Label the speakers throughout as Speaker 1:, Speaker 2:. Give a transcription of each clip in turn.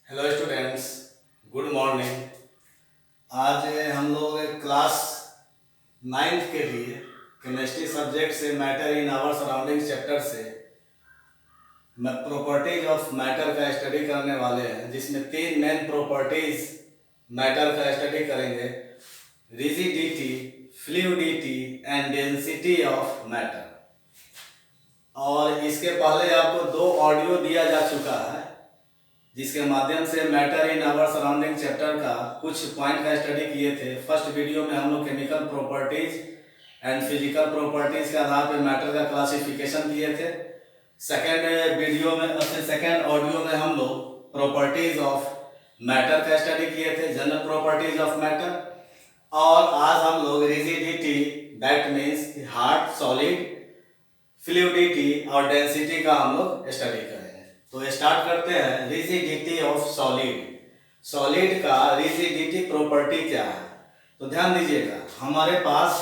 Speaker 1: Hello students, good morning. आज हम लोग क्लास 9th के लिए केमिस्ट्री सब्जेक्ट से matter in our surrounding chapter से प्रॉपर्टीज ऑफ मैटर का स्टडी करने वाले हैं, जिसमें तीन मेन प्रॉपर्टीज मैटर का स्टडी करेंगे: rigidity, fluidity and density of matter. और इसके पहले आपको दो ऑडियो दिया जा चुका है, जिसके माध्यम से matter in our surrounding chapter का कुछ पॉइंट का स्टडी किए थे। फर्स्ट वीडियो में हम लोग chemical properties and physical properties के आधार पर मैटर का क्लासिफिकेशन किए थे। सेकेंड ऑडियो में हम लोग प्रॉपर्टीज ऑफ मैटर का स्टडी किए थे, जनरल प्रॉपर्टीज ऑफ मैटर। और आज हम लोग rigidity, that means hard, solid, fluidity और डेंसिटी का हम लोग स्टडी करेंगे। तो स्टार्ट करते हैं। Rigidity of solid. सॉलिड का रिजिडिटी प्रॉपर्टी क्या है? तो ध्यान दीजिएगा, हमारे पास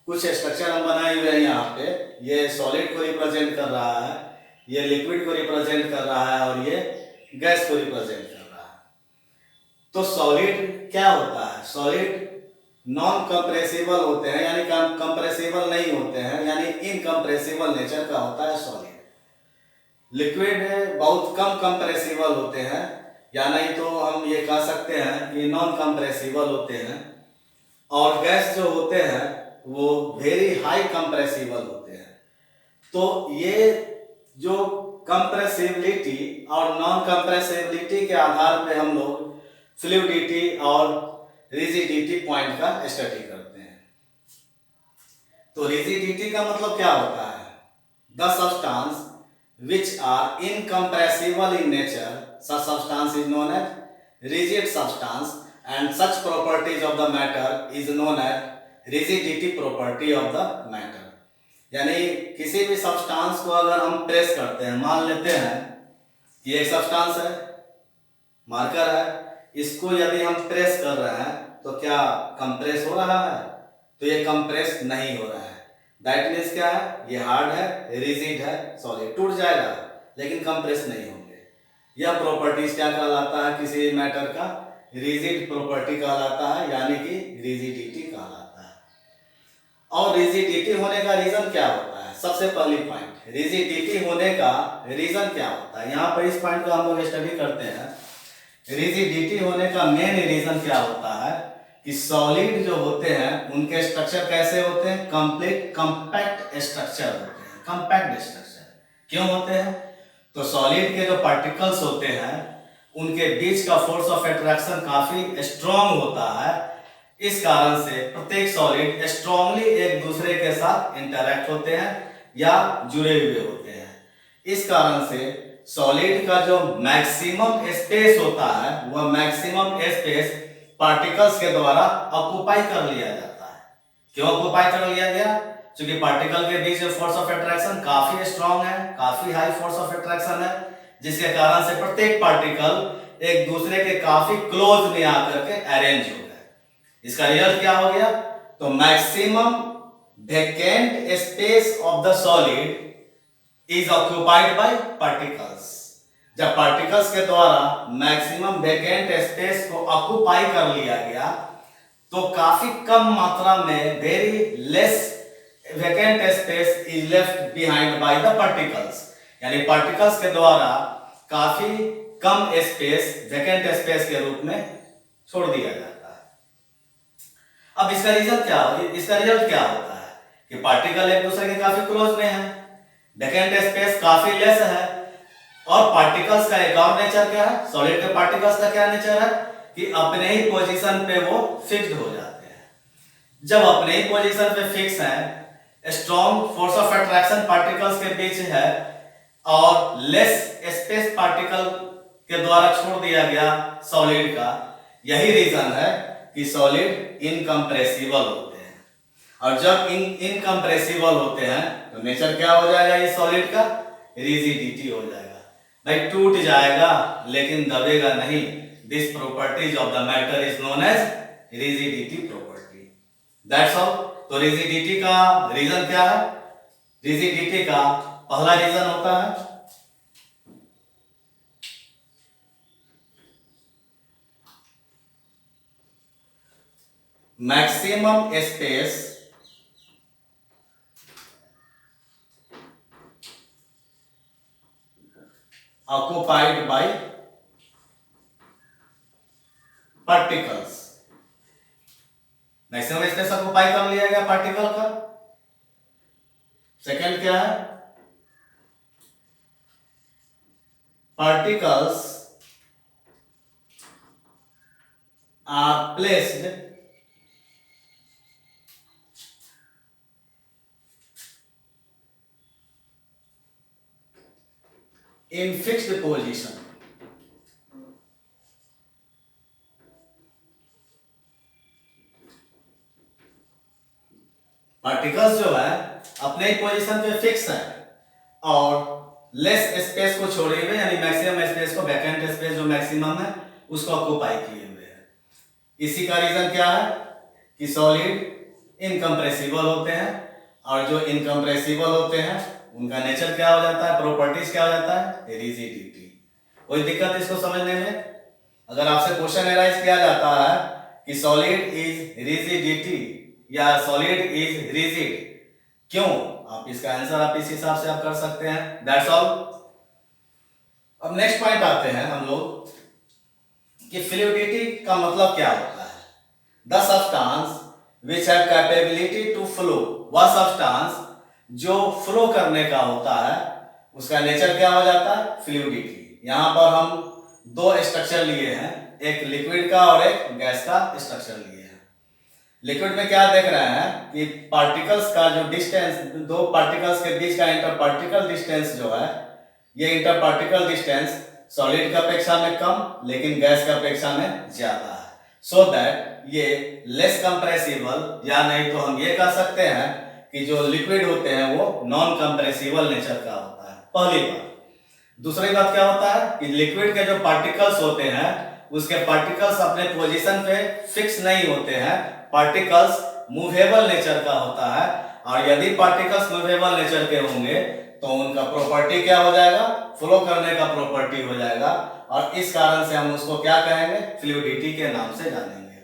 Speaker 1: कुछ स्ट्रक्चर हम बनाए हुए हैं यहाँ पे। ये सॉलिड को रिप्रेजेंट कर रहा है, ये लिक्विड को रिप्रेजेंट कर रहा है और ये गैस को रिप्रेजेंट कर रहा है। तो सॉलिड क्या होता है? सॉलिड नॉन कंप्रेसिबल होते हैं, यानी कंप्रेसिबल नहीं होते हैं, यानी इनकंप्रेसिबल नेचर का होता है सॉलिड। लिक्विड बहुत कम कंप्रेसिबल होते हैं, या नहीं तो हम ये कह सकते हैं कि नॉन कंप्रेसिबल होते हैं। और गैस जो होते हैं वो वेरी हाई कंप्रेसिबल होते हैं। तो ये जो कंप्रेसिबिलिटी और नॉन कंप्रेसिबिलिटी के आधार पे हम लोग फ्लूइडिटी और रिजिडिटी पॉइंट का स्टडी करते हैं। तो रिजिडिटी का मतलब क्या होता है? The substance which are incompressible in nature, such substance is known as rigid substance, and such properties of the matter is known as rigidity property of the matter। यानी किसी भी सब्सटेंस को अगर हम प्रेस करते हैं, मान लेते हैं कि एक सब्सटेंस है, मार्कर है, इसको यदि हम प्रेस कर रहे हैं तो क्या कंप्रेस हो रहा है? तो ये कंप्रेस नहीं हो रहा है। दैट मीन्स क्या है? ये हार्ड है, रिजिड है, सॉलिड, टूट जाएगा लेकिन कंप्रेस नहीं होंगे। यह प्रॉपर्टीज क्या कहलाता है? किसी मैटर का रिजिड प्रॉपर्टी कहलाता है, यानी कि रिजिडिटी कहलाता है। और रिजिडिटी होने का रीजन क्या होता है? सबसे पहली पॉइंट, रिजिडिटी होने का रीजन क्या होता है? यहाँ पर इस पॉइंट को हम लोग स्टडी करते हैं। रिजिडिटी होने का मेन रीजन क्या होता है कि सॉलिड जो होते हैं उनके स्ट्रक्चर कैसे होते हैं? कंपैक्ट स्ट्रक्चर होते हैं। कंपैक्ट स्ट्रक्चर क्यों होते हैं? तो सॉलिड के जो पार्टिकल्स होते हैं उनके बीच का फोर्स ऑफ अट्रैक्शन काफी स्ट्रॉन्ग होता है। इस कारण से प्रत्येक सॉलिड स्ट्रॉन्गली एक दूसरे के साथ इंटरैक्ट होते हैं या जुड़े हुए होते हैं। इस कारण से सॉलिड का जो मैक्सिमम स्पेस होता है वह मैक्सिमम स्पेस पार्टिकल्स के द्वारा ऑक्युपाई कर लिया जाता है। क्यों ऑक्युपाई कर लिया गया? क्योंकि पार्टिकल के बीच फोर्स ऑफ अट्रैक्शन काफी स्ट्रॉन्ग है, काफी हाई फोर्स ऑफ अट्रैक्शन है, जिसके कारण से प्रत्येक पार्टिकल एक दूसरे के काफी क्लोज में आकर के अरेंज हो गए। इसका रिजल्ट क्या हो गया? तो maximum vacant space of the solid is occupied by particles. जब पार्टिकल्स के द्वारा मैक्सिमम वेकेंट स्पेस को ऑक्युपाई कर लिया गया तो काफी कम मात्रा में very less vacant space is left behind by the particles, यानी पार्टिकल्स के द्वारा काफी कम स्पेस वेकेंट स्पेस के रूप में छोड़ दिया जाता है। अब इसका रिजल्ट क्या होता है कि पार्टिकल एक दूसरे के काफी क्लोज में है, वेकेंट स्पेस काफी लेस है, और पार्टिकल्स का एक और नेचर क्या है? सॉलिड के पार्टिकल्स का क्या नेचर है कि अपने ही पोजीशन पे वो फिक्स्ड हो जाते हैं। जब अपने ही पोजीशन पे फिक्स है, strong force of attraction particles के बीच है और लेस स्पेस पार्टिकल के द्वारा छोड़ दिया गया सॉलिड का, यही रीजन है कि सॉलिड इनकंप्रेसिबल होते हैं। और जब इनकंप्रेसिबल होते हैं तो नेचर क्या हो जाएगा ये सॉलिड का? रिजिडिटी हो जाएगा। भाई टूट जाएगा लेकिन दबेगा नहीं। This properties of the matter is known as rigidity property. That's all. तो रिजिडिटी का रीजन क्या है? रिजिडिटी का पहला रीजन होता है maximum space occupied by particles। Maximum space occupy कर लिया गया पार्टिकल का। सेकंड क्या है, particles are placed in fixed position। Particles जो है अपने ही पोजीशन पे फिक्स है और लेस स्पेस को छोड़े हुए, यानी मैक्सिमम स्पेस को, वैकेंट स्पेस जो मैक्सिमम है उसको ऑक्युपाई किए हुए है। इसी का रीजन क्या है कि सॉलिड इनकम्प्रेसिबल होते हैं, और जो इनकम्प्रेसिबल होते हैं उनका नेचर क्या हो जाता है, प्रॉपर्टीज क्या हो जाता है, रिजिडिटी। कोई दिक्कत इसको समझने में? अगर आपसे क्वेश्चन एराइज किया जाता है कि सॉलिड इज रिजिडिटी या सॉलिड इज रिजिड, क्यों, आप इसका आंसर आप इस हिसाब से आप कर सकते हैं। That's all. अब नेक्स्ट पॉइंट आते हैं हम लोग कि फ्लूइडिटी का मतलब क्या होता है। The substance which have capability to flow, वह सब्सटेंस जो फ्लो करने का होता है उसका नेचर क्या हो जाता है, फ्लूइडिटी। यहां पर हम दो स्ट्रक्चर लिए हैं, एक लिक्विड का और एक गैस का स्ट्रक्चर लिए हैं। लिक्विड में क्या देख रहे हैं कि पार्टिकल्स का जो डिस्टेंस, दो पार्टिकल्स के बीच का इंटर पार्टिकल डिस्टेंस जो है, ये इंटर पार्टिकल डिस्टेंस सॉलिड का अपेक्षा में कम लेकिन गैस का अपेक्षा में ज्यादा है, सो दैट ये लेस कंप्रेसिबल, या नहीं तो हम ये कह सकते हैं कि जो लिक्विड होते हैं वो नॉन कंप्रेसिबल नेचर का होता है, पहली बात। दूसरी बात क्या होता है कि लिक्विड के जो पार्टिकल्स होते हैं उसके पार्टिकल्स अपने पोजीशन पे फिक्स नहीं होते हैं, पार्टिकल्स मूवेबल नेचर का होता है, और यदि पार्टिकल्स मूवेबल नेचर के होंगे तो उनका प्रॉपर्टी क्या हो जाएगा, फ्लो करने का प्रॉपर्टी हो जाएगा, और इस कारण से हम उसको क्या कहेंगे, फ्लूइडिटी के नाम से जानेंगे।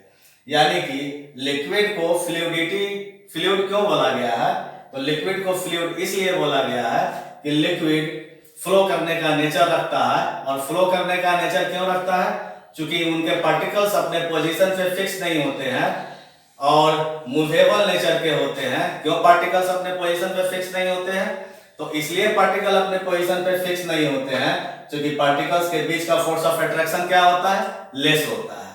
Speaker 1: यानी कि लिक्विड को फ्लूइडिटी, फ्लूइड क्यों बोला गया है, तो लिक्विड को फ्लूइड इसलिए बोला गया है कि लिक्विड फ्लो करने का नेचर रखता है, और फ्लो करने का नेचर क्यों रखता है, क्योंकि उनके पार्टिकल्स अपने पोजीशन पे फिक्स नहीं होते हैं और मूवेबल नेचर के होते हैं। क्यों पार्टिकल्स अपने पोजीशन पे फिक्स नहीं होते हैं, तो इसलिए पार्टिकल अपने पोजीशन पे फिक्स नहीं होते हैं क्योंकि पार्टिकल्स के बीच का फोर्स ऑफ अट्रैक्शन क्या होता है, लेस होता है।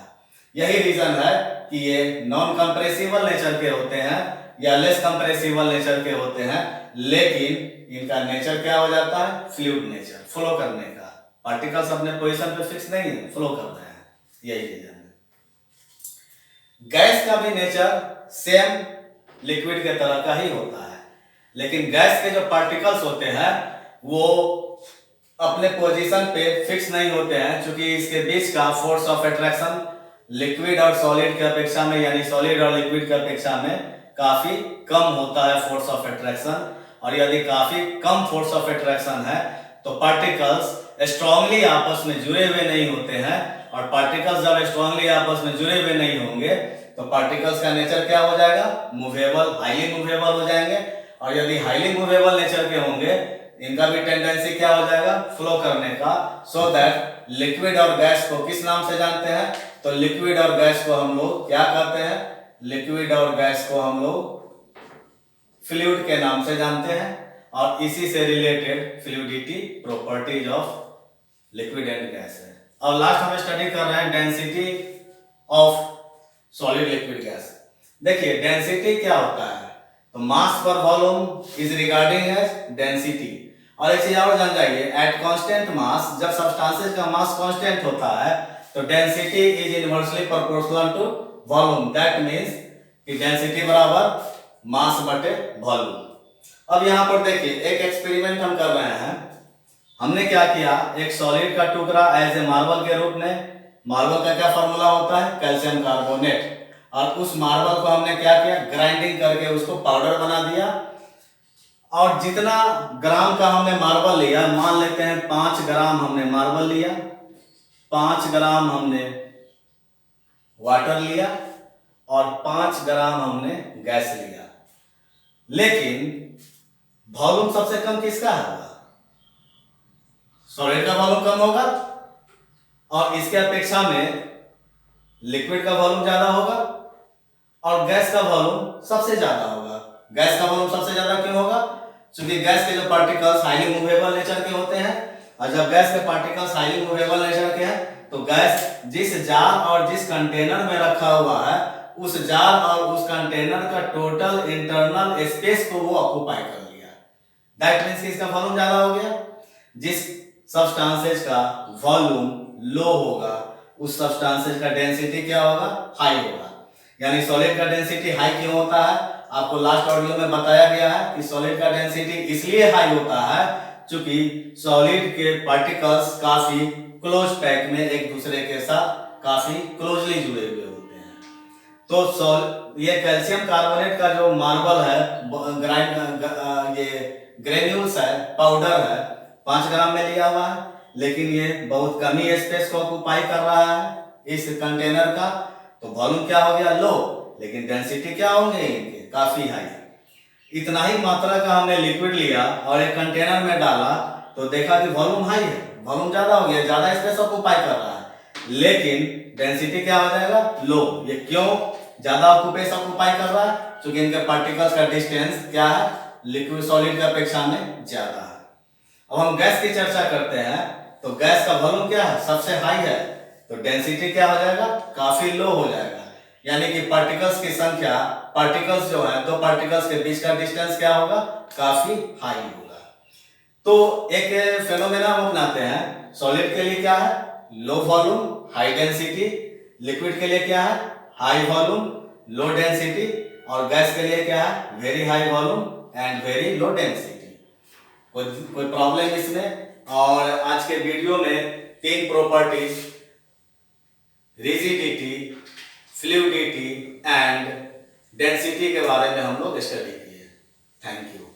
Speaker 1: यही रीजन है कि ये नॉन कंप्रेसिबल नेचर के होते हैं या लेस कंप्रेसिबल नेचर के होते हैं, लेकिन इनका नेचर क्या हो जाता है, फ्लूइड नेचर, फ्लो करने का। पार्टिकल्स अपने पोजीशन पे फिक्स नहीं है, फ्लो कर रहे हैं, यही रीजन है। गैस का भी नेचर सेम लिक्विड के तरह का ही होता है, लेकिन गैस के जो पार्टिकल्स होते हैं वो अपने पोजीशन पे फिक्स नहीं होते हैं, क्योंकि इसके बीच का फोर्स ऑफ अट्रैक्शन लिक्विड और सॉलिड के अपेक्षा में, यानी सॉलिड और लिक्विड के अपेक्षा में काफी कम होता है फोर्स ऑफ अट्रैक्शन। और यदि काफी कम फोर्स ऑफ अट्रैक्शन है तो पार्टिकल्स स्ट्रांगली आपस में जुड़े हुए नहीं होते हैं, और पार्टिकल्स जब स्ट्रांगली आपस में जुड़े हुए नहीं होंगे तो पार्टिकल्स का नेचर क्या हो जाएगा, मूवेबल, हाईली मूवेबल हो जाएंगे। और यदि हाईली मूवेबल नेचर के होंगे इनका भी टेंडेंसी क्या हो जाएगा, फ्लो करने का। सो दैट लिक्विड और गैस को किस नाम से जानते हैं, तो लिक्विड और गैस को हम लोग क्या कहते हैं, लिक्विड और गैस को हम लोग फ्लूइड के नाम से जानते हैं, और इसी से related fluidity properties of liquid and gas है। अब लास्ट हम स्टडी कर रहे हैं density of solid liquid gas. देखिए डेंसिटी क्या होता है, तो mass per volume is regarding as density. और एक चीज और जान जाइए, एट कांस्टेंट मास, जब सब्सटेंसेस का मास कांस्टेंट होता है तो density is inversely proportional to volume, that means कि डेंसिटी बराबर मास बटे वॉल्यूम। अब यहां पर देखिए एक एक्सपेरिमेंट हम कर रहे हैं। हमने क्या किया, एक सॉलिड का टुकड़ा एज ए मार्बल के रूप में, मार्बल का क्या फॉर्मूला होता है, कैल्शियम कार्बोनेट, और उस मार्बल को हमने क्या किया, ग्राइंडिंग करके उसको पाउडर बना दिया। और जितना ग्राम का हमने मार्बल लिया, मान लेते हैं 5 ग्राम हमने मार्बल लिया, 5 ग्राम हमने वाटर लिया, और 5 ग्राम हमने गैस लिया, लेकिन वॉल्यूम सबसे कम किसका होगा? सॉलिड का वॉल्यूम कम होगा और इसके अपेक्षा में लिक्विड का वॉल्यूम ज्यादा होगा और गैस का वॉल्यूम सबसे ज्यादा होगा। गैस का वॉल्यूम सबसे ज्यादा क्यों होगा? क्योंकि गैस के जो पार्टिकल्स हाईली मूवेबल नेचर के होते हैं, और जब गैस के पार्टिकल्स हाईली मूवेबल नेचर के हैं तो गैस जिस जार और जिस कंटेनर में रखा हुआ है उस जार और उस कंटेनर का टोटल इंटरनल स्पेस को वो ऑक्यूपाई कर लिया। दैट मींस इसका वॉल्यूम ज्यादा हो गया। जिस सब्सटेंसेज का वॉल्यूम लो होगा उस सब्सटेंसेज का डेंसिटी क्या होगा? हाई होगा। यानी सॉलिड का डेंसिटी हाई क्यों होता है? आपको लास्ट ऑडियो में बताया गया है कि सॉलिड का डेंसिटी इसलिए हाई होता है क्योंकि सॉलिड के पार्टिकल्स काफी क्लोज पैक में एक दूसरे के साथ काफी क्लोजली जुड़े हुए होते हैं। तो ये कैल्शियम कार्बोनेट का जो मार्बल है, ये ग्रेन्यूल्स है, पाउडर है, 5 ग्राम में लिया हुआ है, लेकिन ये बहुत कम ही स्पेस को ऑक्यूपाई कर रहा है इस कंटेनर का। तो वॉल्यूम क्या हो गया? लो, लेकिन डेंसिटी क्या होंगे इनके? काफी हाई। इतना ही मात्रा का हमने लिक्विड लिया और एक कंटेनर में डाला तो देखा कि वॉल्यूम हाई है, वॉल्यूम ज्यादा हो गया, ज्यादा स्पेस ऑक्यूपाई कर रहा है, लेकिन डेंसिटी क्या हो जाएगा? लो। ये क्यों ज्यादा स्पेस ऑक्यूपाई कर रहा है? क्योंकि इनके पार्टिकल्स का डिस्टेंस क्या है? लिक्विड सॉलिड की अपेक्षा में ज्यादा है। अब हम गैस की चर्चा करते हैं तो गैस का वॉल्यूम क्या है? सबसे हाई है, तो डेंसिटी क्या हो जाएगा? काफी लो हो जाएगा। यानी कि पार्टिकल्स की संख्या, पार्टिकल्स जो है, दो पार्टिकल्स के बीच का डिस्टेंस क्या होगा? काफी हाई होगा। तो एक फेनोमेना हम अपनाते हैं। सॉलिड के लिए क्या है? Low volume high density. Liquid के लिए क्या है? High volume low density. और गैस के लिए क्या है? Very high volume and very low density. कोई प्रॉब्लम इसमें? और आज के वीडियो में 3 properties, rigidity, fluidity and density के बारे में हम लोग स्टडी किए। Thank you.